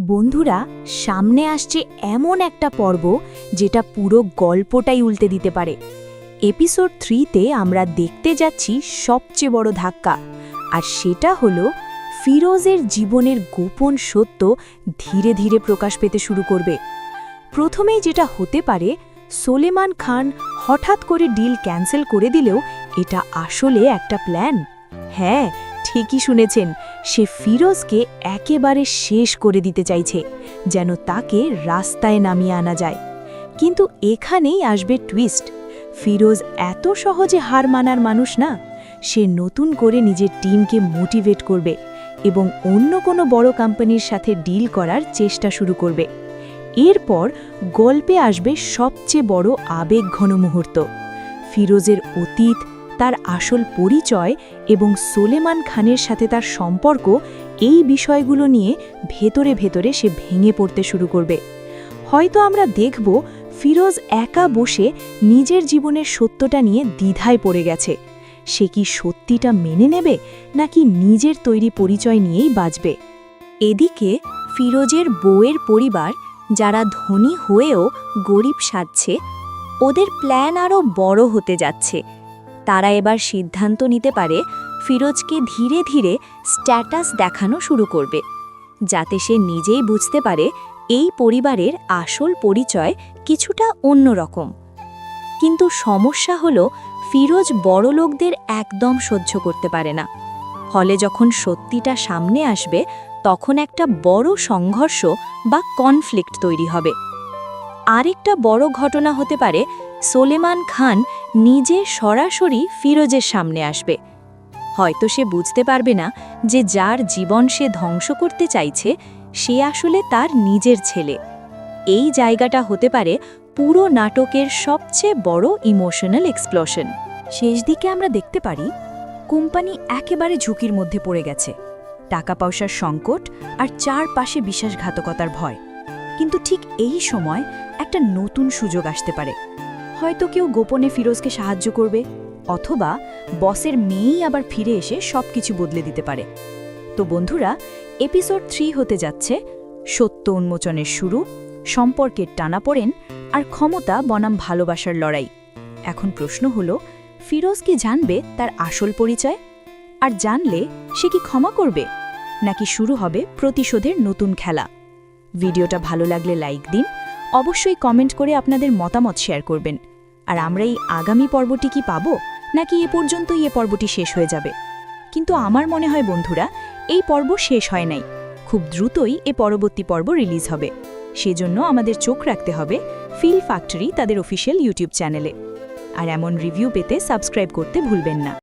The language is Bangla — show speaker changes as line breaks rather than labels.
বন্ধুরা, সামনে আসছে এমন একটা পর্ব যেটা পুরো গল্পটাই উল্টে দিতে পারে। এপিসোড 3তে আমরা দেখতে যাচ্ছি সবচেয়ে বড় ধাক্কা, আর সেটা হলো ফিরোজের জীবনের গোপন সত্য ধীরে ধীরে প্রকাশ পেতে শুরু করবে। প্রথমেই যেটা হতে পারে, সোলেমান খান হঠাৎ করে ডিল ক্যান্সেল করে দিলেও এটা আসলে একটা প্ল্যান। হ্যাঁ, ঠিকই শুনেছেন, সে ফিরোজকে একেবারে শেষ করে দিতে চাইছে, যেন তাকে রাস্তায় নামিয়ে আনা যায়। কিন্তু এখানেই আসবে টুইস্ট। ফিরোজ এত সহজে হার মানার মানুষ না। সে নতুন করে নিজের টিমকে মোটিভেট করবে এবং অন্য কোনো বড় কোম্পানির সাথে ডিল করার চেষ্টা শুরু করবে। এরপর গল্পে আসবে সবচেয়ে বড় আবেগঘন মুহূর্ত। ফিরোজের অতীত, তার আসল পরিচয় এবং সোলেমান খানের সাথে তার সম্পর্ক, এই বিষয়গুলো নিয়ে ভেতরে ভেতরে সে ভেঙে পড়তে শুরু করবে। হয়তো আমরা দেখব ফিরোজ একা বসে নিজের জীবনের সত্যটা নিয়ে দ্বিধায় পড়ে গেছে। সে কি সত্যিটা মেনে নেবে, নাকি নিজের তৈরি পরিচয় নিয়েই বাঁচবে? এদিকে ফিরোজের বউয়ের পরিবার, যারা ধনী হয়েও গরিব সাজছে, ওদের প্ল্যান আরও বড় হতে যাচ্ছে। তারা এবার সিদ্ধান্ত নিতে পারে ফিরোজকে ধীরে ধীরে স্ট্যাটাস দেখানো শুরু করবে, যাতে সে নিজেই বুঝতে পারে এই পরিবারের আসল পরিচয় কিছুটা অন্যরকম। কিন্তু সমস্যা হলো, ফিরোজ বড়লোকদের একদম সহ্য করতে পারে না। ফলে যখন সত্যিটা সামনে আসবে, তখন একটা বড় সংঘর্ষ বা কনফ্লিক্ট তৈরি হবে। আরেকটা বড় ঘটনা হতে পারে, সোলেমান খান নিজে সরাসরি ফিরোজের সামনে আসবে। হয়তো সে বুঝতে পারবে না যে যার জীবন সে ধ্বংস করতে চাইছে, সে আসলে তার নিজের ছেলে। এই জায়গাটা হতে পারে পুরো নাটকের সবচেয়ে বড় ইমোশনাল এক্সপ্লোশন। শেষ দিকে আমরা দেখতে পারি কোম্পানি একেবারে ঝুঁকির মধ্যে পড়ে গেছে। টাকা পয়সার সংকট আর চারপাশে বিশ্বাসঘাতকতার ভয়। কিন্তু ঠিক এই সময় একটা নতুন সুযোগ আসতে পারে। হয়তো কেউ গোপনে ফিরোজকে সাহায্য করবে, অথবা বসের মেয়েই আবার ফিরে এসে সবকিছু বদলে দিতে পারে। তো বন্ধুরা, এপিসোড 3 হতে যাচ্ছে সত্য উন্মোচনের শুরু, সম্পর্কের টানাপোড়েন আর ক্ষমতা বনাম ভালোবাসার লড়াই। এখন প্রশ্ন হলো, ফিরোজ কি জানবে তার আসল পরিচয়? আর জানলে সে কি ক্ষমা করবে, নাকি শুরু হবে প্রতিশোধের নতুন খেলা? ভিডিওটা ভালো লাগলে লাইক দিন, অবশ্যই কমেন্ট করে আপনাদের মতামত শেয়ার করবেন। আর আমরা এই আগামী পর্বটি কি পাবো, নাকি এ পর্যন্তই এ পর্বটি শেষ হয়ে যাবে? কিন্তু আমার মনে হয় বন্ধুরা, এই পর্ব শেষ হয় নাই। খুব দ্রুতই এ পরবর্তী পর্ব রিলিজ হবে। সেজন্য আমাদের চোখ রাখতে হবে ফিল ফ্যাক্টরি তাদের অফিসিয়াল ইউটিউব চ্যানেলে। আর এমন রিভিউ পেতে সাবস্ক্রাইব করতে ভুলবেন না।